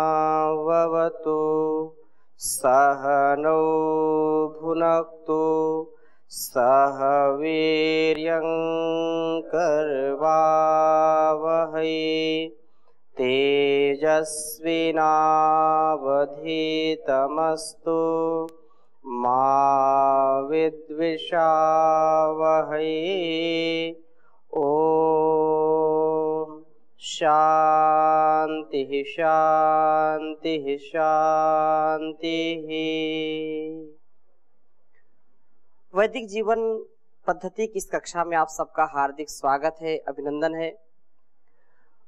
सहनाववतु सहनौ भुनक्तु सह वीर्यं करवावहै तेजस्विनावधीतमस्तु मा विद्विषावहै। ओम शांति शांति शांति। वैदिक जीवन पद्धति की इस कक्षा में आप सबका हार्दिक स्वागत है, अभिनंदन है।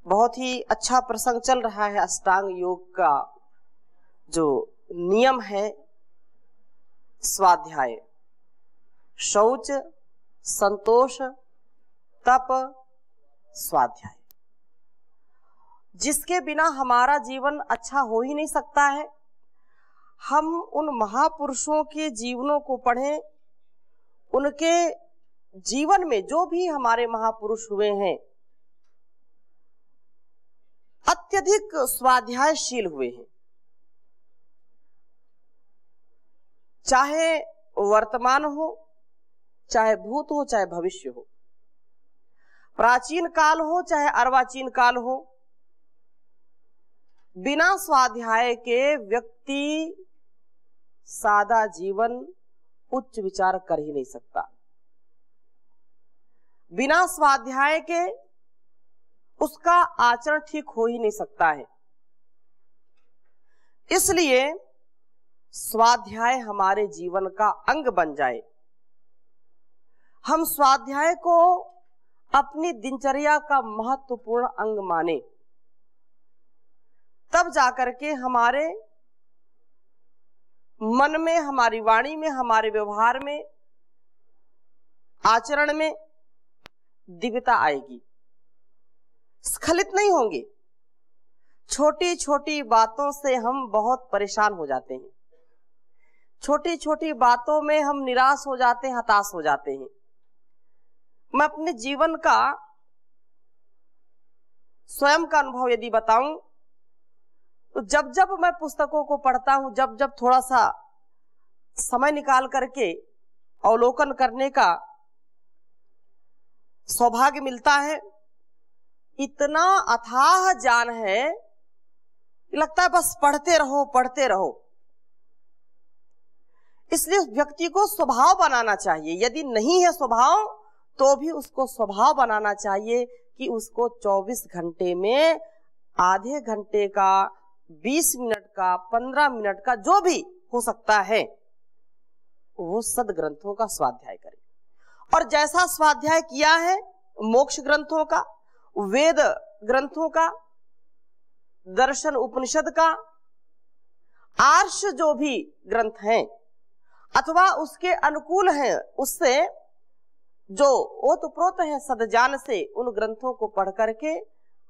बहुत ही अच्छा प्रसंग चल रहा है। अष्टांग योग का जो नियम है, स्वाध्याय, शौच, संतोष, तप, स्वाध्याय, जिसके बिना हमारा जीवन अच्छा हो ही नहीं सकता है। हम उन महापुरुषों के जीवनों को पढ़ें, उनके जीवन में जो भी हमारे महापुरुष हुए हैं अत्यधिक स्वाध्यायशील हुए हैं। चाहे वर्तमान हो, चाहे भूत हो, चाहे भविष्य हो, प्राचीन काल हो चाहे अर्वाचीन काल हो, बिना स्वाध्याय के व्यक्ति सादा जीवन, उच्च विचार कर ही नहीं सकता। बिना स्वाध्याय के उसका आचरण ठीक हो ही नहीं सकता है। इसलिए स्वाध्याय हमारे जीवन का अंग बन जाए। हम स्वाध्याय को अपनी दिनचर्या का महत्वपूर्ण अंग माने, तब जाकर के हमारे मन में, हमारी वाणी में, हमारे व्यवहार में, आचरण में दिव्यता आएगी। स्खलित नहीं होंगे। छोटी छोटी बातों से हम बहुत परेशान हो जाते हैं। छोटी छोटी बातों में हम निराश हो जाते हैं, हताश हो जाते हैं। मैं अपने जीवन का स्वयं का अनुभव यदि बताऊं तो जब जब मैं पुस्तकों को पढ़ता हूं, जब जब थोड़ा सा समय निकाल करके अवलोकन करने का सौभाग्य मिलता है, इतना अथाह ज्ञान है कि लगता है बस पढ़ते रहो पढ़ते रहो। इसलिए उस व्यक्ति को स्वभाव बनाना चाहिए। यदि नहीं है स्वभाव तो भी उसको स्वभाव बनाना चाहिए कि उसको 24 घंटे में आधे घंटे का, 20 मिनट का, 15 मिनट का, जो भी हो सकता है, वो सद्ग्रंथों का स्वाध्याय करे। और जैसा स्वाध्याय किया है मोक्ष ग्रंथों का, वेद ग्रंथों का, दर्शन उपनिषद का, आर्ष जो भी ग्रंथ हैं अथवा उसके अनुकूल हैं, उससे जो ओतप्रोत है सद्ज्ञान से, उन ग्रंथों को पढ़ करके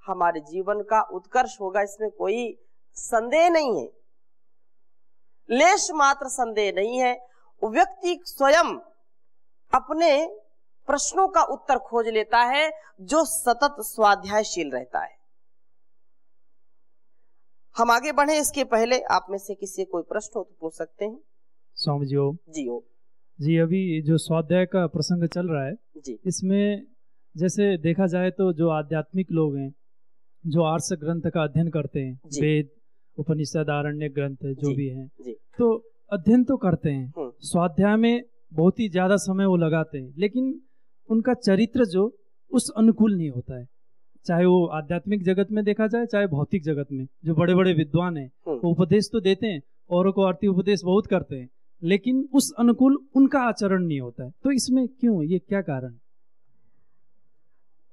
हमारे जीवन का उत्कर्ष होगा। इसमें कोई संदेह नहीं है, लेश मात्र संदेह नहीं है। व्यक्ति स्वयं अपने प्रश्नों का उत्तर खोज लेता है जो सतत स्वाध्यायशील रहता है। हम आगे बढ़े इसके पहले आप में से किसी कोई प्रश्न हो तो पूछ सकते हैं। स्वामी जी हो। जी हो जी। अभी जो स्वाध्याय का प्रसंग चल रहा है जी, इसमें जैसे देखा जाए तो जो आध्यात्मिक लोग हैं, जो आर्ष ग्रंथ का अध्ययन करते हैं, वेद उपनिषद आरण्य ग्रंथ जो भी हैं, तो अध्ययन तो करते हैं, स्वाध्याय में बहुत ही ज्यादा समय वो लगाते हैं, लेकिन उनका चरित्र जो उस अनुकूल नहीं होता है। चाहे वो आध्यात्मिक जगत में देखा जाए, चाहे भौतिक जगत में, जो बड़े बड़े विद्वान हैं वो उपदेश तो देते हैं, औरों को आरती उपदेश बहुत करते हैं, लेकिन उस अनुकूल उनका आचरण नहीं होता है। तो इसमें क्यों, ये क्या कारण?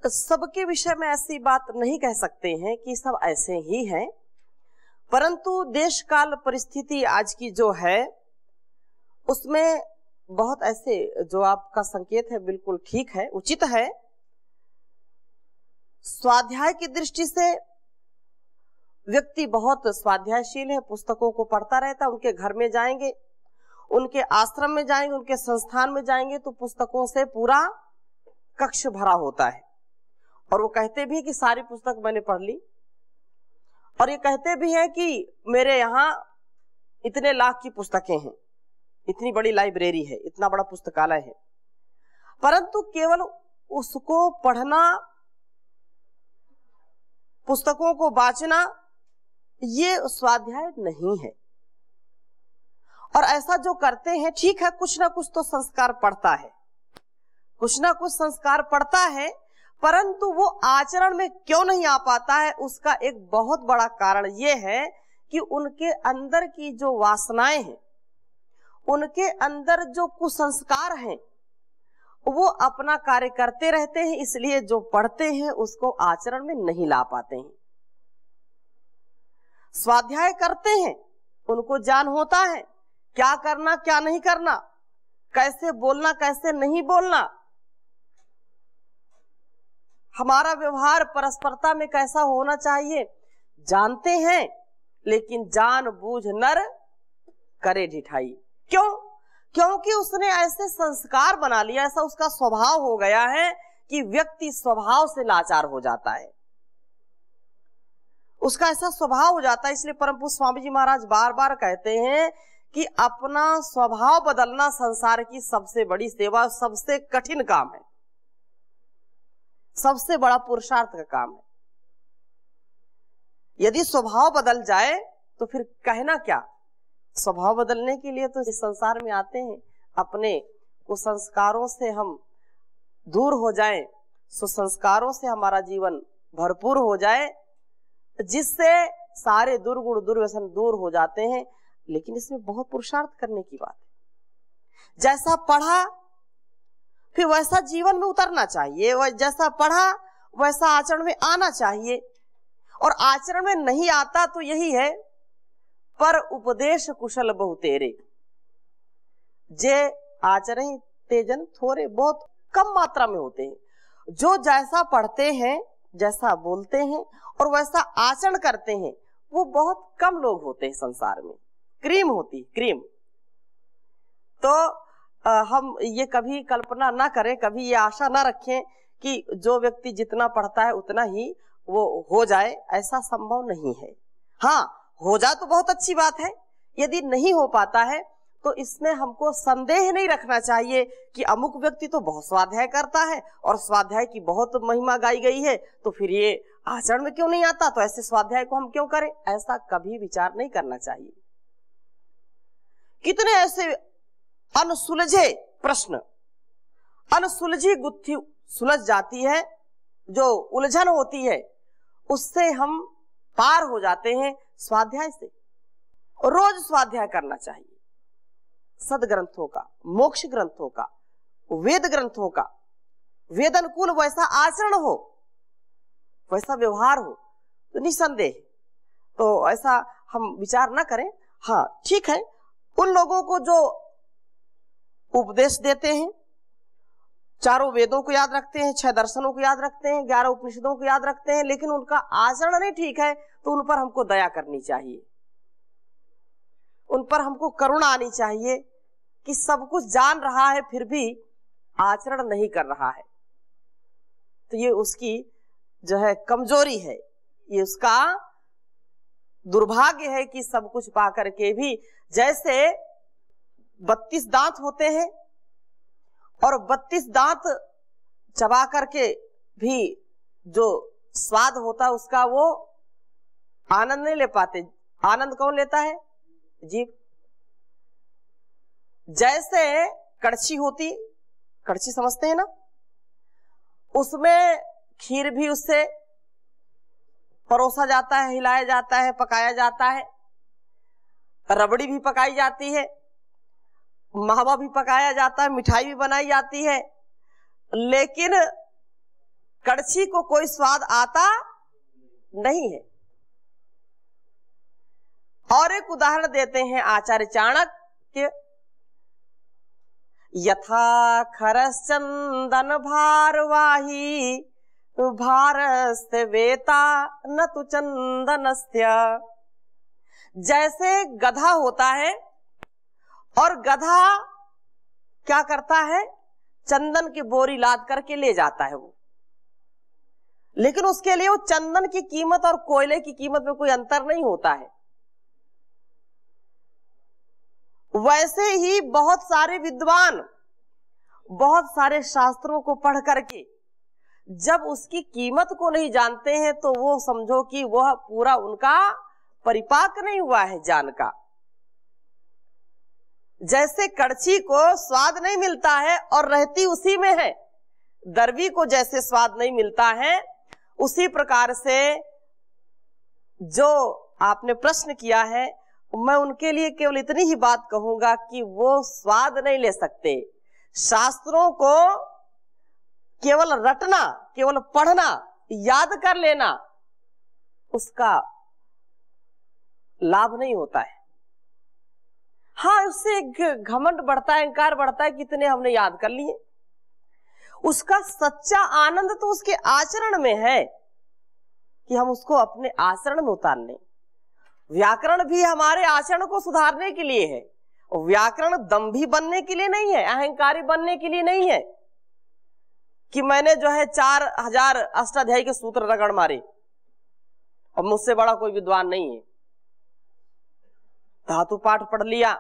सबके विषय में ऐसी बात नहीं कह सकते हैं कि सब ऐसे ही हैं, परंतु देश काल परिस्थिति आज की जो है उसमें बहुत ऐसे, जो आपका संकेत है बिल्कुल ठीक है, उचित है। स्वाध्याय की दृष्टि से व्यक्ति बहुत स्वाध्यायशील है, पुस्तकों को पढ़ता रहता है। उनके घर में जाएंगे, उनके आश्रम में जाएंगे, उनके संस्थान में जाएंगे तो पुस्तकों से पूरा कक्ष भरा होता है। और वो कहते भी कि सारी पुस्तक मैंने पढ़ ली। और ये कहते भी हैं कि मेरे यहाँ इतने लाख की पुस्तकें हैं, इतनी बड़ी लाइब्रेरी है, इतना बड़ा पुस्तकालय है, परंतु केवल उसको पढ़ना, पुस्तकों को बांचना, ये स्वाध्याय नहीं है। और ऐसा जो करते हैं, ठीक है, कुछ ना कुछ तो संस्कार पड़ता है, कुछ ना कुछ संस्कार पड़ता है, परंतु वो आचरण में क्यों नहीं आ पाता है, उसका एक बहुत बड़ा कारण ये है कि उनके अंदर की जो वासनाएं हैं, उनके अंदर जो कुसंस्कार हैं, वो अपना कार्य करते रहते हैं, इसलिए जो पढ़ते हैं उसको आचरण में नहीं ला पाते हैं। स्वाध्याय करते हैं, उनको ज्ञान होता है क्या करना क्या नहीं करना, कैसे बोलना कैसे नहीं बोलना, हमारा व्यवहार परस्परता में कैसा होना चाहिए जानते हैं, लेकिन जानबूझ नर करे ढिठाई। क्यों? क्योंकि उसने ऐसे संस्कार बना लिया, ऐसा उसका स्वभाव हो गया है कि व्यक्ति स्वभाव से लाचार हो जाता है, उसका ऐसा स्वभाव हो जाता है। इसलिए परम पूज्य स्वामी जी महाराज बार बार कहते हैं कि अपना स्वभाव बदलना संसार की सबसे बड़ी सेवा, सबसे कठिन काम है, सबसे बड़ा पुरुषार्थ का काम है। यदि स्वभाव बदल जाए तो फिर कहना क्या। स्वभाव बदलने के लिए तो इस संसार में आते हैं, अपने कुसंस्कारों से हम दूर हो जाएं, सुसंस्कारों से हमारा जीवन भरपूर हो जाए, जिससे सारे दुर्गुण दुर्व्यसन दूर हो जाते हैं। लेकिन इसमें बहुत पुरुषार्थ करने की बात है। जैसा पढ़ा फिर वैसा जीवन में उतरना चाहिए, जैसा पढ़ा वैसा आचरण में आना चाहिए, और आचरण में नहीं आता तो यही है, पर उपदेश कुशल बहु तेरे, जे आचरण तेजन थोड़े, बहुत कम मात्रा में होते हैं। जो जैसा पढ़ते हैं, जैसा बोलते हैं और वैसा आचरण करते हैं, वो बहुत कम लोग होते हैं संसार में। क्रीम होती, क्रीम। तो हम ये कभी कल्पना ना करें, कभी ये आशा ना रखें कि जो व्यक्ति जितना पढ़ता है उतना ही वो हो जाए, ऐसा संभव नहीं है। हाँ, हो जाए तो बहुत अच्छी बात है, यदि नहीं हो पाता है तो इसमें हमको संदेह नहीं रखना चाहिए कि अमुक व्यक्ति तो बहुत स्वाध्याय करता है और स्वाध्याय की बहुत महिमा गाई गई है, तो फिर ये आचरण में क्यों नहीं आता, तो ऐसे स्वाध्याय को हम क्यों करें। ऐसा कभी विचार नहीं करना चाहिए। कितने ऐसे अनसुलझे प्रश्न, अनसुलझी गुत्थी सुलझ जाती है, जो उलझन होती है उससे हम पार हो जाते हैं स्वाध्याय से। रोज स्वाध्याय करना चाहिए, सदग्रंथों का, मोक्ष ग्रंथों का, वेद ग्रंथों का। वेद अनुकूल वैसा आचरण हो, वैसा व्यवहार हो तो निसंदेह तो ऐसा हम विचार ना करें। हाँ ठीक है, उन लोगों को जो उपदेश देते हैं, चारों वेदों को याद रखते हैं, 6 दर्शनों को याद रखते हैं, 11 उपनिषदों को याद रखते हैं, लेकिन उनका आचरण नहीं ठीक है, तो उन पर हमको दया करनी चाहिए, उन पर हमको करुणा आनी चाहिए कि सब कुछ जान रहा है फिर भी आचरण नहीं कर रहा है, तो ये उसकी जो है कमजोरी है, ये उसका दुर्भाग्य है कि सब कुछ पा करके भी, जैसे 32 दांत होते हैं और 32 दांत चबा करके भी जो स्वाद होता है उसका वो आनंद नहीं ले पाते। आनंद कौन लेता है? जीभ। जैसे कड़छी होती, कड़छी समझते हैं ना, उसमें खीर भी उससे परोसा जाता है, हिलाया जाता है, पकाया जाता है, रबड़ी भी पकाई जाती है, मावा भी पकाया जाता है, मिठाई भी बनाई जाती है, लेकिन कड़छी को कोई स्वाद आता नहीं है। और एक उदाहरण देते हैं आचार्य चाणक्य, यथा खरस चंदन भारवाही भारस्य वेता न तु चंदनस्य। जैसे गधा होता है और गधा क्या करता है, चंदन की बोरी लाद करके ले जाता है वो, लेकिन उसके लिए वो चंदन की कीमत और कोयले की कीमत में कोई अंतर नहीं होता है। वैसे ही बहुत सारे विद्वान बहुत सारे शास्त्रों को पढ़ करके जब उसकी कीमत को नहीं जानते हैं तो वो समझो कि वह पूरा उनका परिपाक नहीं हुआ है ज्ञान का। जैसे कड़छी को स्वाद नहीं मिलता है और रहती उसी में है, दरवी को जैसे स्वाद नहीं मिलता है, उसी प्रकार से जो आपने प्रश्न किया है, मैं उनके लिए केवल इतनी ही बात कहूंगा कि वो स्वाद नहीं ले सकते। शास्त्रों को केवल रटना, केवल पढ़ना, याद कर लेना, उसका लाभ नहीं होता है। हाँ, उससे एक घमंड बढ़ता है, अहंकार बढ़ता है, कितने हमने याद कर लिए। उसका सच्चा आनंद तो उसके आचरण में है कि हम उसको अपने आचरण में उतार लें। व्याकरण भी हमारे आचरण को सुधारने के लिए है। व्याकरण दंभी बनने के लिए नहीं है, अहंकारी बनने के लिए नहीं है कि मैंने जो है 4000 अष्टाध्यायी के सूत्र रगड़ मारे और मुझसे बड़ा कोई विद्वान नहीं है। धातु पाठ पढ़ लिया,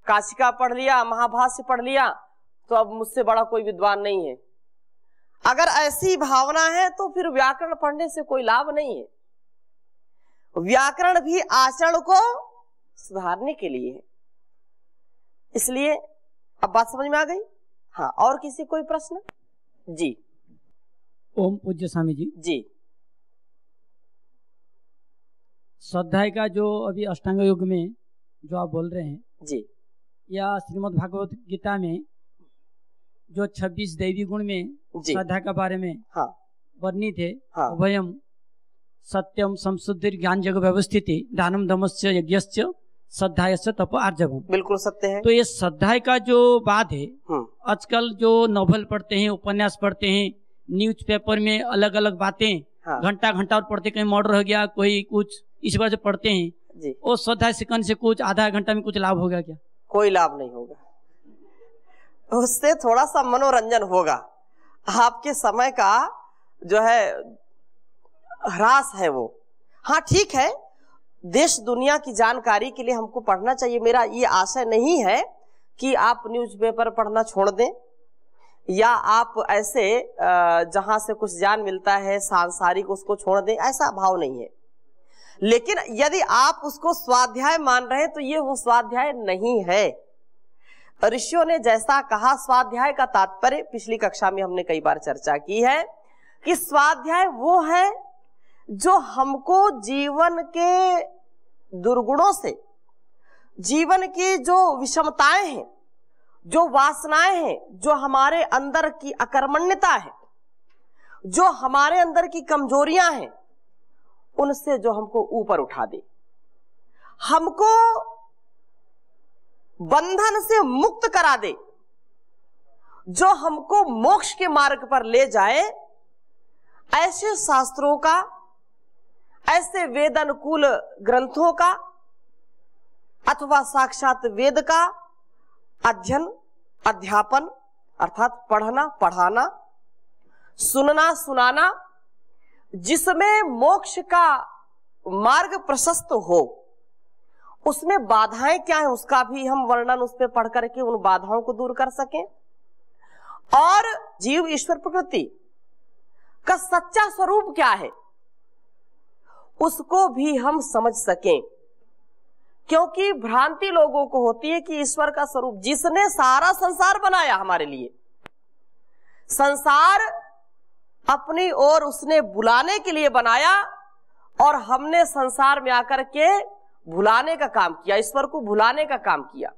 काशिका पढ़ लिया, महाभाष्य पढ़ लिया, तो अब मुझसे बड़ा कोई विद्वान नहीं है। अगर ऐसी भावना है तो फिर व्याकरण पढ़ने से कोई लाभ नहीं है। व्याकरण भी आचरण को सुधारने के लिए है। इसलिए अब बात समझ में आ गई? हाँ, और किसी कोई प्रश्न? जी। ओम पूज्य स्वामी जी। जी। स्वाध्याय का जो अभी अष्टांग योग में जो आप बोल रहे हैं जी, या श्रीमद् भागवत गीता में जो 26 दैवी गुण में स्वाध्याय के बारे में हाँ वर्णित है, हाँ, वयम सत्यम संशुद्धि ज्ञान जग व्यवस्थिति दानम दमस्य यज्ञस्य श्रद्धायस्य तप आर्जवम। बिल्कुल सत्य है। तो ये श्रद्धाय का जो बात है, आजकल जो नॉवल पढ़ते हैं, उपन्यास पढ़ते हैं, न्यूज़पेपर में अलग अलग बातें घंटा घंटा और पढ़ते, कहीं मर्डर हो गया, कोई कुछ, इस वजह से पढ़ते हैं जी। और श्रद्धा सेकंड से कुछ आधा घंटा में कुछ लाभ होगा क्या? कोई लाभ नहीं होगा। उससे थोड़ा सा मनोरंजन होगा, आपके समय का जो है ह्रास है वो। हाँ ठीक है, देश दुनिया की जानकारी के लिए हमको पढ़ना चाहिए। मेरा ये आशय नहीं है कि आप न्यूज़पेपर पढ़ना छोड़ दें या आप ऐसे जहां से कुछ ज्ञान मिलता है सांसारिक उसको छोड़ दें, ऐसा भाव नहीं है। लेकिन यदि आप उसको स्वाध्याय मान रहे हैं तो ये वो स्वाध्याय नहीं है। ऋषियों ने जैसा कहा, स्वाध्याय का तात्पर्य पिछली कक्षा में हमने कई बार चर्चा की है कि स्वाध्याय वो है जो हमको जीवन के दुर्गुणों से, जीवन की जो विषमताएं हैं, जो वासनाएं हैं, जो हमारे अंदर की अकर्मण्यता है, जो हमारे अंदर की कमजोरियां हैं, उनसे जो हमको ऊपर उठा दे, हमको बंधन से मुक्त करा दे, जो हमको मोक्ष के मार्ग पर ले जाए, ऐसे शास्त्रों का, ऐसे वेद अनुकूल ग्रंथों का अथवा साक्षात वेद का अध्ययन, अध्यापन अर्थात पढ़ना, पढ़ाना, सुनना, सुनाना, जिसमें मोक्ष का मार्ग प्रशस्त हो। उसमें बाधाएं क्या है उसका भी हम वर्णन उस पर पढ़ करके उन बाधाओं को दूर कर सकें, और जीव ईश्वर प्रकृति का सच्चा स्वरूप क्या है उसको भी हम समझ सकें। क्योंकि भ्रांति लोगों को होती है कि ईश्वर का स्वरूप, जिसने सारा संसार बनाया हमारे लिए, संसार अपनी ओर उसने बुलाने के लिए बनाया और हमने संसार में आकर के भुलाने का काम किया, ईश्वर को भुलाने का काम किया।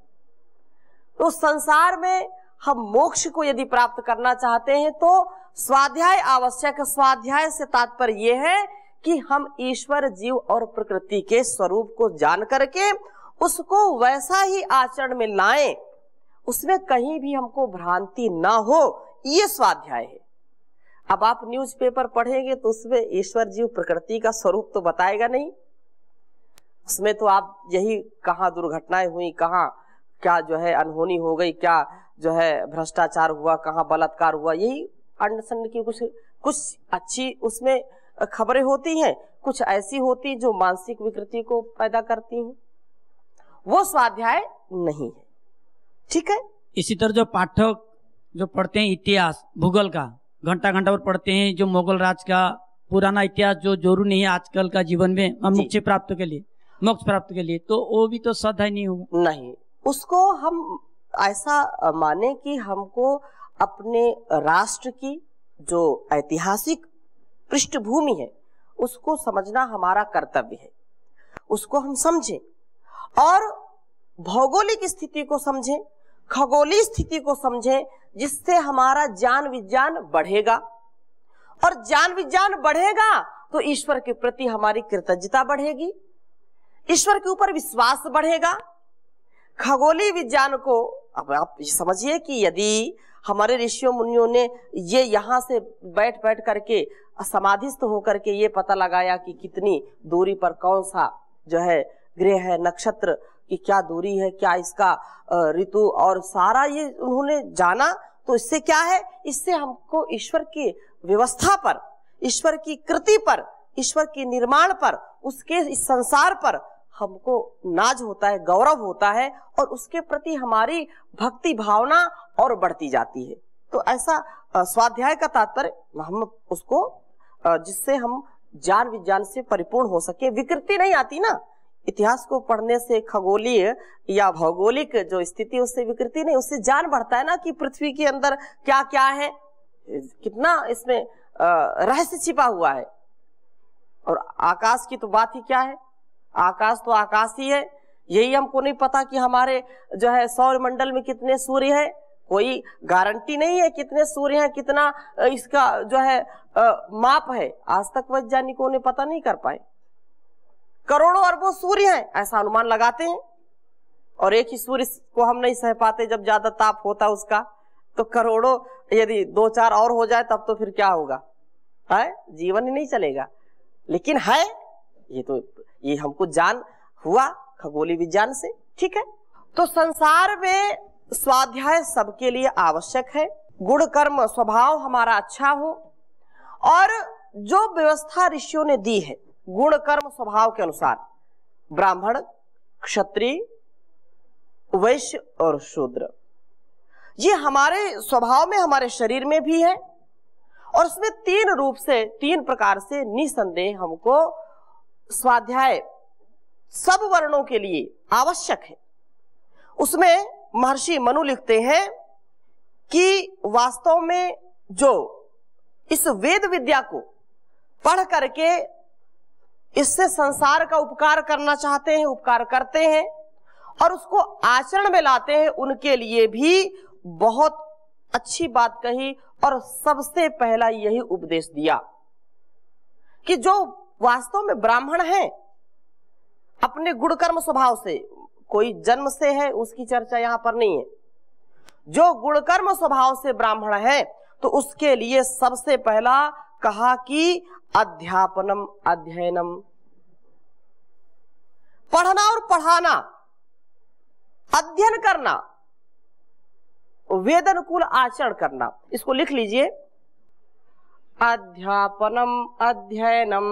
तो संसार में हम मोक्ष को यदि प्राप्त करना चाहते हैं तो स्वाध्याय आवश्यक है। स्वाध्याय से तात्पर्य यह है कि हम ईश्वर, जीव और प्रकृति के स्वरूप को जान करके उसको वैसा ही आचरण में लाएं, उसमें कहीं भी हमको भ्रांति ना हो, ये स्वाध्याय है। अब आप न्यूज़पेपर पढ़ेंगे तो उसमें ईश्वर, जीव, प्रकृति का स्वरूप तो बताएगा नहीं। उसमें तो आप यही कहाँ दुर्घटनाएं हुई, कहाँ क्या जो है अनहोनी हो गई, क्या जो है भ्रष्टाचार हुआ, कहाँ बलात्कार हुआ, यही अंड संड की कुछ कुछ अच्छी उसमें खबरें होती हैं, कुछ ऐसी होती जो मानसिक विकृति को पैदा करती हैं, वो स्वाध्याय नहीं है। ठीक है। इसी तरह जो पाठक जो पढ़ते हैं इतिहास भूगोल का घंटा घंटा पर पढ़ते हैं, जो मुगल राज का पुराना इतिहास जो जरूरी नहीं है आजकल का जीवन में मोक्ष प्राप्त के लिए, तो वो भी तो स्वाध्याय नहीं होगा। नहीं, उसको हम ऐसा माने कि हमको अपने राष्ट्र की जो ऐतिहासिक पृष्ठभूमि है उसको समझना हमारा कर्तव्य है, उसको हम समझें और भौगोलिक स्थिति को समझें, खगोलीय स्थिति को समझें, जिससे हमारा ज्ञान विज्ञान बढ़ेगा। और ज्ञान विज्ञान बढ़ेगा तो ईश्वर के प्रति हमारी कृतज्ञता बढ़ेगी, ईश्वर के ऊपर विश्वास बढ़ेगा। खगोलीय विज्ञान को अब आप समझिए कि यदि हमारे ऋषियों मुनियों ने ये यहाँ से बैठ करके समाधिस्थ होकर के ये पता लगाया कि कितनी दूरी पर कौन सा जो है ग्रह है, नक्षत्र की क्या दूरी है, क्या इसका ऋतु और सारा ये उन्होंने जाना, तो इससे क्या है, इससे हमको ईश्वर की व्यवस्था पर, ईश्वर की कृति पर, ईश्वर के निर्माण पर, उसके इस संसार पर हमको नाज होता है, गौरव होता है और उसके प्रति हमारी भक्ति भावना और बढ़ती जाती है। तो ऐसा स्वाध्याय का तात्पर्य हम उसको जिससे हम ज्ञान विज्ञान से परिपूर्ण हो सके, विकृति नहीं आती ना। इतिहास को पढ़ने से रहस्यीय या भौगोलिक जो स्थिति उससे विकृति नहीं, उससे ज्ञान बढ़ता है ना कि पृथ्वी के अंदर क्या क्या है, कितना इसमें रहस्य छिपा हुआ है। और आकाश की तो बात ही क्या है, आकाश तो आकाश ही है। यही हमको नहीं पता कि हमारे जो है सौर मंडल में कितने सूर्य है, कोई गारंटी नहीं है कितने सूर्य हैं, कितना इसका जो है माप है, आज तक वैज्ञानिकों ने पता नहीं कर पाए। करोड़ों अरबों सूर्य हैं ऐसा अनुमान लगाते हैं, और एक ही सूर्य को हम नहीं सह पाते जब ज्यादा ताप होता उसका, तो करोड़ों यदि 2-4 और हो जाए तब तो फिर क्या होगा, है जीवन ही नहीं चलेगा। लेकिन है ये हमको जान हुआ खगोलीय विज्ञान से। ठीक है, तो संसार में स्वाध्याय सबके लिए आवश्यक है। गुण कर्म स्वभाव हमारा अच्छा हो, और जो व्यवस्था ऋषियों ने दी है गुण कर्म स्वभाव के अनुसार, ब्राह्मण, क्षत्रिय, वैश्य और शूद्र, ये हमारे स्वभाव में, हमारे शरीर में भी है। और इसमें 3 रूप से, 3 प्रकार से निसंदेह हमको स्वाध्याय सब वर्णों के लिए आवश्यक है। उसमें महर्षि मनु लिखते हैं कि वास्तव में जो इस वेद विद्या को पढ़ करके इससे संसार का उपकार करना चाहते हैं, उपकार करते हैं और उसको आचरण में लाते हैं, उनके लिए भी बहुत अच्छी बात कही। और सबसे पहला यही उपदेश दिया कि जो वास्तव में ब्राह्मण है, अपने गुण कर्म स्वभाव से, कोई जन्म से है उसकी चर्चा यहां पर नहीं है, जो गुण कर्म स्वभाव से ब्राह्मण है तो उसके लिए सबसे पहला कहा कि अध्यापनम, अध्ययनम, पढ़ना और पढ़ाना, अध्ययन करना, वेदानुकूल आचरण करना। इसको लिख लीजिए, अध्यापनम अध्ययनम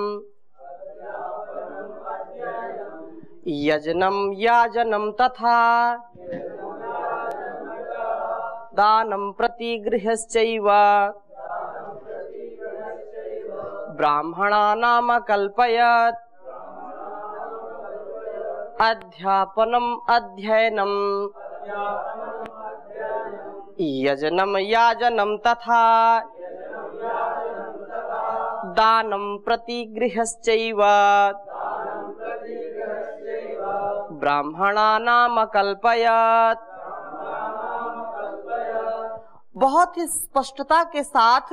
यजनम याजनम तथा दानम प्रतिगृहश्चैव ब्राह्मणानाम कल्पयत्। अध्यापनम अध्ययनम यजनम याजनम तथा दानम प्रतिगृहश्चैव ब्राह्मणानाम कल्पयत्। बहुत ही स्पष्टता के साथ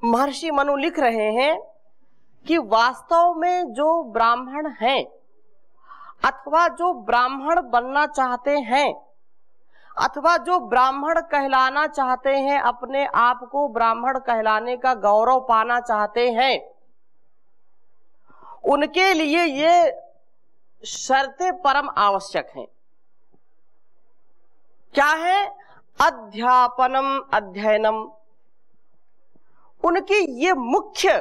महर्षि मनु लिख रहे हैं कि वास्तव में जो ब्राह्मण हैं अथवा जो ब्राह्मण बनना चाहते हैं अथवा जो ब्राह्मण कहलाना चाहते हैं, अपने आप को ब्राह्मण कहलाने का गौरव पाना चाहते हैं, उनके लिए ये शर्तें परम आवश्यक हैं। क्या है? अध्यापनम अध्ययनम, उनकी ये मुख्य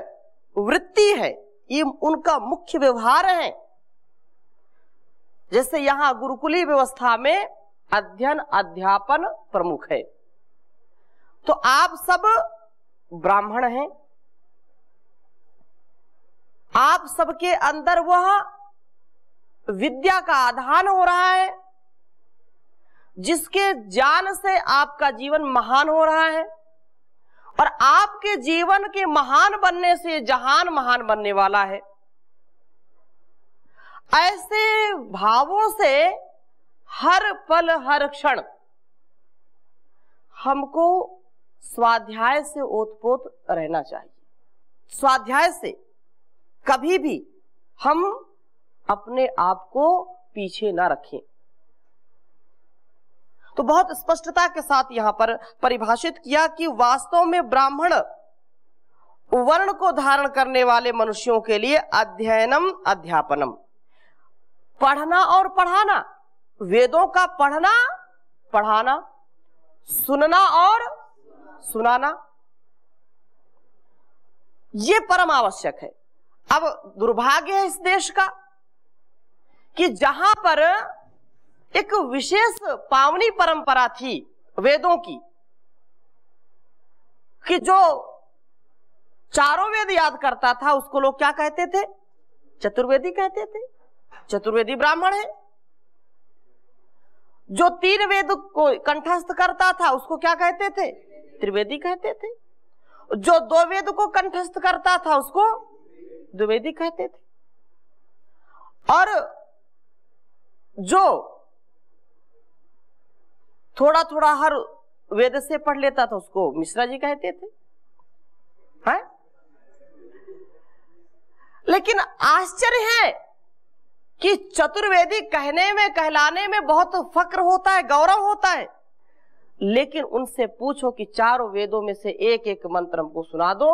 वृत्ति है, ये उनका मुख्य व्यवहार है। जैसे यहां गुरुकुली व्यवस्था में अध्ययन अध्यापन प्रमुख है, तो आप सब ब्राह्मण हैं, आप सबके अंदर वह विद्या का आधान हो रहा है जिसके ज्ञान से आपका जीवन महान हो रहा है, और आपके जीवन के महान बनने से जहान महान बनने वाला है। ऐसे भावों से हर पल हर क्षण हमको स्वाध्याय से ओतप्रोत रहना चाहिए। स्वाध्याय से कभी भी हम अपने आप को पीछे ना रखें। तो बहुत स्पष्टता के साथ यहां पर परिभाषित किया कि वास्तव में ब्राह्मण वर्ण को धारण करने वाले मनुष्यों के लिए अध्ययनम अध्यापनम, पढ़ना और पढ़ाना, वेदों का पढ़ना पढ़ाना, सुनना और सुनाना, ये परम आवश्यक है। अब दुर्भाग्य है इस देश का कि जहां पर एक विशेष पावनी परंपरा थी वेदों की, कि जो चारों वेद याद करता था उसको लोग क्या कहते थे? चतुर्वेदी कहते थे। चतुर्वेदी ब्राह्मण है। जो 3 वेद को कंठस्थ करता था उसको क्या कहते थे? त्रिवेदी कहते थे। जो 2 वेद को कंठस्थ करता था उसको द्विवेदी कहते थे। और जो थोड़ा थोड़ा हर वेद से पढ़ लेता था उसको मिश्रा जी कहते थे, है? लेकिन आश्चर्य है कि चतुर्वेदी कहने में कहलाने में बहुत फक्र होता है, गौरव होता है, लेकिन उनसे पूछो कि 4 वेदों में से एक एक मंत्र हमको सुना दो।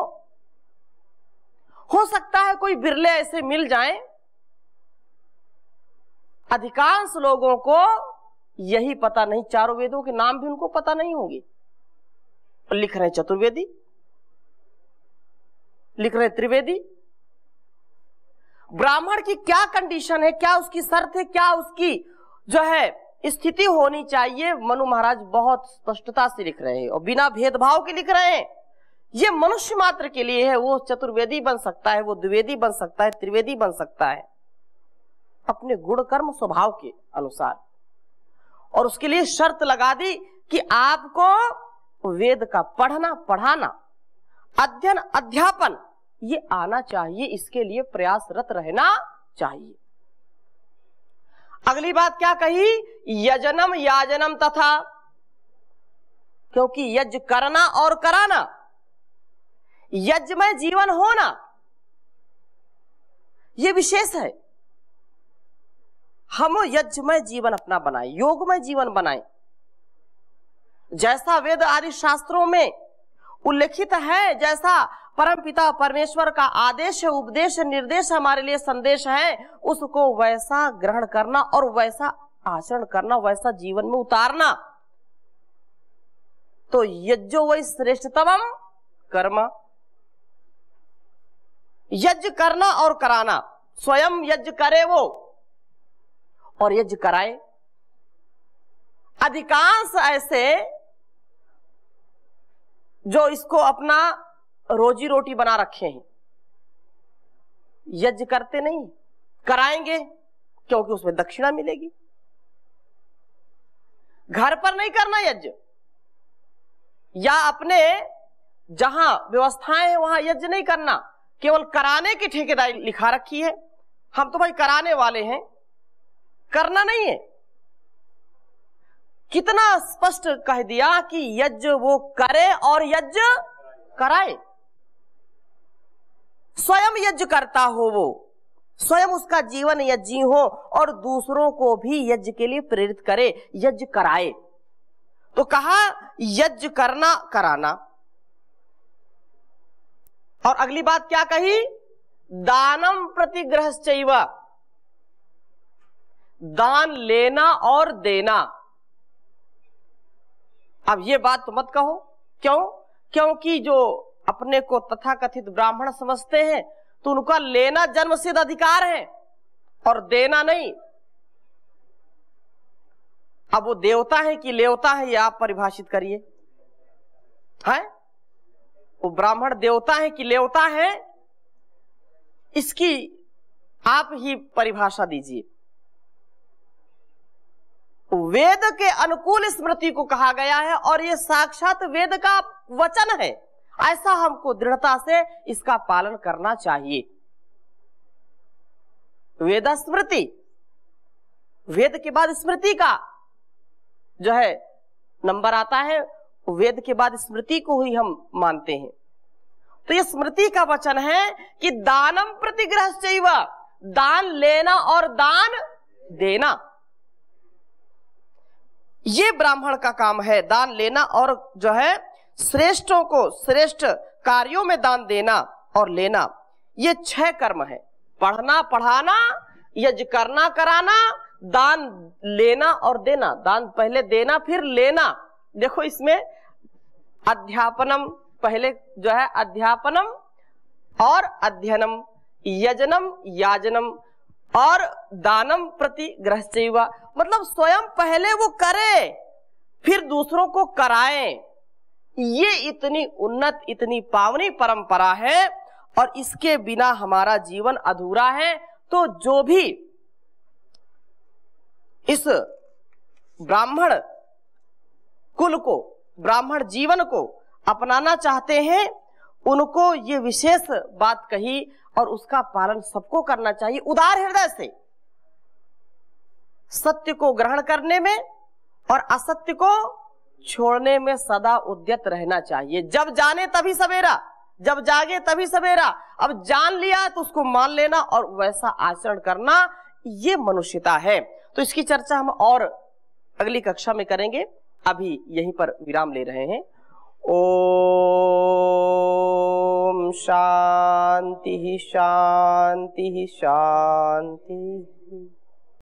हो सकता है कोई बिरले ऐसे मिल जाएं, अधिकांश लोगों को यही पता नहीं, 4 वेदों के नाम भी उनको पता नहीं होंगे। लिख रहे चतुर्वेदी, लिख रहे त्रिवेदी। ब्राह्मण की क्या कंडीशन है, क्या उसकी शर्त है, क्या उसकी जो है स्थिति होनी चाहिए, मनु महाराज बहुत स्पष्टता से लिख रहे हैं और बिना भेदभाव के लिख रहे हैं। ये मनुष्य मात्र के लिए है, वो चतुर्वेदी बन सकता है, वो द्विवेदी बन सकता है, त्रिवेदी बन सकता है अपने गुण कर्म स्वभाव के अनुसार। और उसके लिए शर्त लगा दी कि आपको वेद का पढ़ना पढ़ाना, अध्ययन अध्यापन ये आना चाहिए, इसके लिए प्रयासरत रहना चाहिए। अगली बात क्या कही? यजनम याजनम तथा, क्योंकि यज्ञ करना और कराना, यज्ञमय जीवन होना ये विशेष है। हम यज्ञमय जीवन अपना बनाए, योगमय जीवन बनाए, जैसा वेद आदि शास्त्रों में उल्लेखित है, जैसा परमपिता परमेश्वर का आदेश है, उपदेश निर्देश हमारे लिए संदेश है, उसको वैसा ग्रहण करना और वैसा आचरण करना, वैसा जीवन में उतारना। तो यज्ञो वै श्रेष्ठतम कर्म, यज्ञ करना और कराना, स्वयं यज्ञ करे वो और यज्ञ कराए। अधिकांश ऐसे जो इसको अपना रोजी रोटी बना रखे हैं, यज्ञ करते नहीं, कराएंगे क्योंकि उसमें दक्षिणा मिलेगी। घर पर नहीं करना यज्ञ, या अपने जहां व्यवस्थाएं हैं वहां यज्ञ नहीं करना, केवल कराने की ठेकेदारी लिखा रखी है। हम तो भाई कराने वाले हैं, करना नहीं है। कितना स्पष्ट कह दिया कि यज्ञ वो करे और यज्ञ कराए। स्वयं यज्ञ करता हो वो, स्वयं उसका जीवन यज्ञी हो और दूसरों को भी यज्ञ के लिए प्रेरित करे, यज्ञ कराए। तो कहा यज्ञ करना कराना। और अगली बात क्या कही? दानम प्रतिग्रहश्चैव, दान लेना और देना। अब ये बात तो मत कहो, क्यों? क्योंकि जो अपने को तथाकथित ब्राह्मण समझते हैं तो उनका लेना जन्मसिद्ध अधिकार है और देना नहीं। अब वो देवता है कि लेवता है, ये आप परिभाषित करिए। है वो ब्राह्मण देवता है कि लेवता है, इसकी आप ही परिभाषा दीजिए। वेद के अनुकूल स्मृति को कहा गया है और ये साक्षात वेद का वचन है, ऐसा हमको दृढ़ता से इसका पालन करना चाहिए। वेद स्मृति, वेद के बाद स्मृति का जो है नंबर आता है, वेद के बाद स्मृति को ही हम मानते हैं। तो ये स्मृति का वचन है कि दानम प्रतिग्रहश्चैव, दान लेना और दान देना, ये ब्राह्मण का काम है। दान लेना और जो है श्रेष्ठों को श्रेष्ठ कार्यों में दान देना और लेना, ये 6 कर्म है। पढ़ना पढ़ाना, यज्ञ करना कराना, दान लेना और देना। दान पहले देना फिर लेना। देखो इसमें अध्यापनम पहले जो है, अध्यापनम और अध्ययनम, यजनम याजनम और दानम प्रतिग्रहश्चैव, मतलब स्वयं पहले वो करे फिर दूसरों को कराए। ये इतनी उन्नत इतनी पावनी परंपरा है और इसके बिना हमारा जीवन अधूरा है। तो जो भी इस ब्राह्मण कुल को, ब्राह्मण जीवन को अपनाना चाहते हैं, उनको ये विशेष बात कही और उसका पालन सबको करना चाहिए उदार हृदय से, सत्य को ग्रहण करने में और असत्य को छोड़ने में सदा उद्यत रहना चाहिए। जब जाने तभी सवेरा, जब जागे तभी सवेरा। अब जान लिया तो उसको मान लेना और वैसा आचरण करना, ये मनुष्यता है। तो इसकी चर्चा हम और अगली कक्षा में करेंगे। अभी यहीं पर विराम ले रहे हैं। ओम शांति शांति शांति।